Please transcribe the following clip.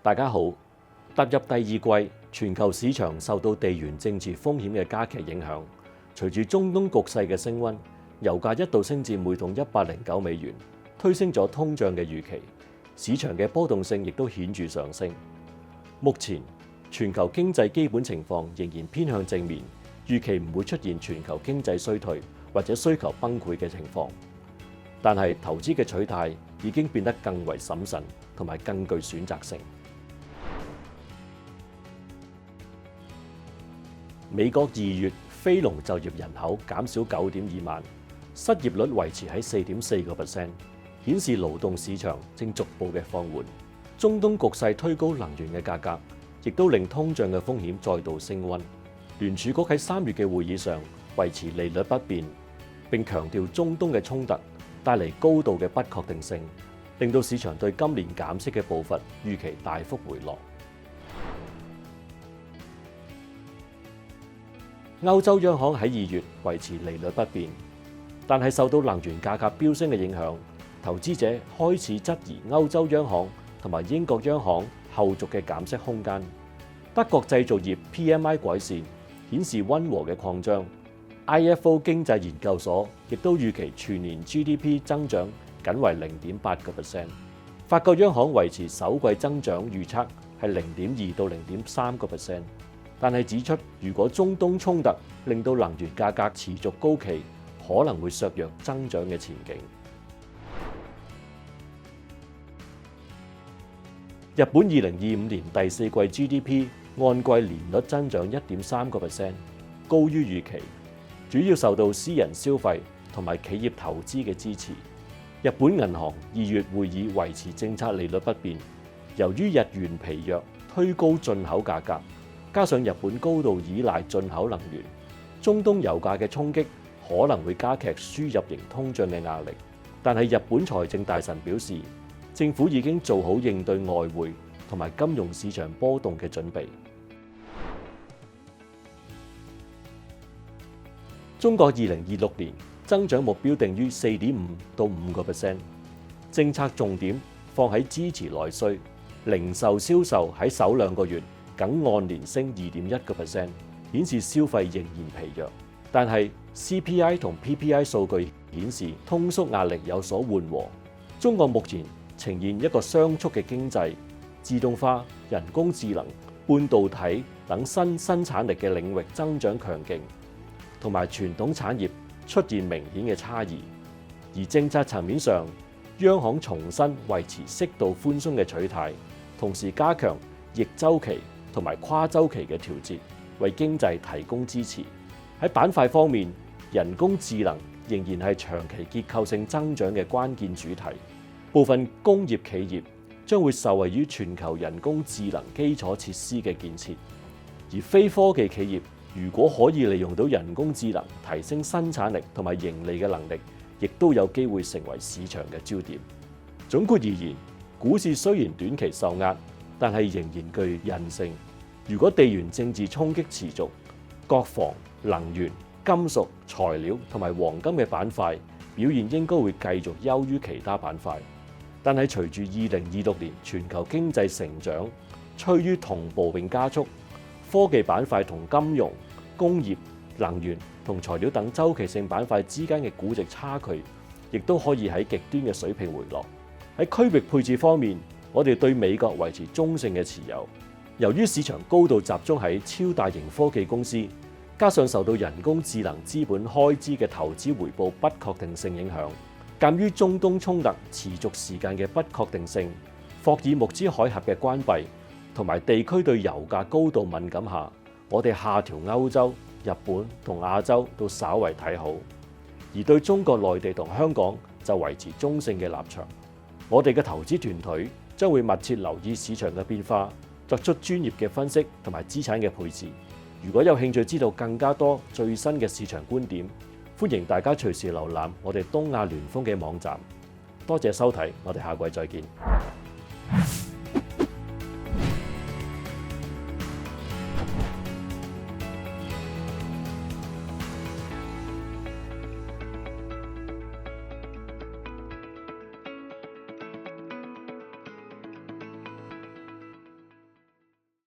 大家好，踏入第二季，全球市場受到地緣政治風險嘅加劇影響，隨住中東局勢嘅升溫，油價一度升至每桶109美元，推升咗通脹嘅預期，市場嘅波動性亦都顯著上升。目前全球經濟基本情況仍然偏向正面，預期唔會出現全球經濟衰退或者需求崩潰嘅情況。但係投資嘅取態已經變得更為審慎同埋更具選擇性。美國2月非農就業人口減少9.2萬，失業率維持喺4.4%，顯示勞動市場正逐步嘅放緩。中東局勢推高能源嘅價格，亦都令通脹嘅風險再度升溫。聯儲局喺3月嘅會議上維持利率不變，並強調中東嘅衝突帶嚟高度嘅不確定性，令到市場對今年減息嘅步伐預期大幅回落。歐洲央行喺2月維持利率不變，但係受到能源價格飆升嘅影響，投資者開始質疑歐洲央行同埋英國央行後續嘅減息空間。德國製造業 PMI 改善，顯示溫和嘅擴張。IFO 經濟研究所亦都預期全年 GDP 增長僅為0.8%。法國央行維持首季增長預測係0.2到0.3%，但係指出如果中東衝突令到能源價格持續高企，可能會削弱增長嘅前景。日本2025年第四季 GDP 按季年率增長1.3%，高於預期。主要受到私人消費同埋企業投資嘅支持。日本銀行2月會議維持政策利率不變，由於日元疲弱推高進口價格，加上日本高度依賴進口能源，中東油價嘅衝擊可能會加劇輸入型通脹嘅壓力。但係日本財政大臣表示，政府已經做好應對外匯同埋金融市場波動嘅準備。中國2026年增長目標定於4.5到5%，政策重點放喺支持內需，零售銷售喺首2個月僅按年升2.1%，顯示消費仍然疲弱。但係 CPI 同 PPI 數據顯示通縮壓力有所緩和。中國目前呈現一個雙速嘅經濟，自動化、人工智能、半導體等新生產力嘅領域增長強勁，同埋傳統產業出現明顯嘅差異。而政策層面上，央行重新維持適度寬鬆嘅取態，同時加強逆週期同埋跨週期嘅調節，為經濟提供支持。喺板塊方面，人工智能仍然係長期結構性增長嘅關鍵主題。部分工業企業將會受惠於全球人工智能基礎設施嘅建設，而非科技企業如果可以利用到人工智能提升生產力同埋盈利嘅能力，亦都有機會成為市場嘅焦點。總括而言，股市雖然短期受壓，但係仍然具韌性。如果地緣政治衝擊持續，國防、能源、金屬、材料同埋黃金嘅板塊表現應該會繼續優於其他板塊。但係隨住2026年全球經濟成長趨於同步並加速，科技板塊同金融、工業、能源同材料等周期性板塊之間嘅估值差距，亦都可以喺極端嘅水平回落。喺區域配置方面，我哋對美國維持中性嘅持有。由於市場高度集中喺超大型科技公司，加上受到人工智能資本開支嘅投資回報不確定性影響，鑑於中東衝突持續時間嘅不確定性，霍爾木茲海峽嘅關閉同埋地區對油價高度敏感下，我哋下調歐洲、日本同亞洲都稍為睇好，而對中國內地同香港就維持中性嘅立場。我哋嘅投資團隊將會密切留意市場嘅變化，作出專業嘅分析同埋資產嘅配置。如果有興趣知道更加多最新嘅市場觀點，歡迎大家隨時瀏覽我哋東亞聯豐嘅網站。多謝收睇，我哋下季再見。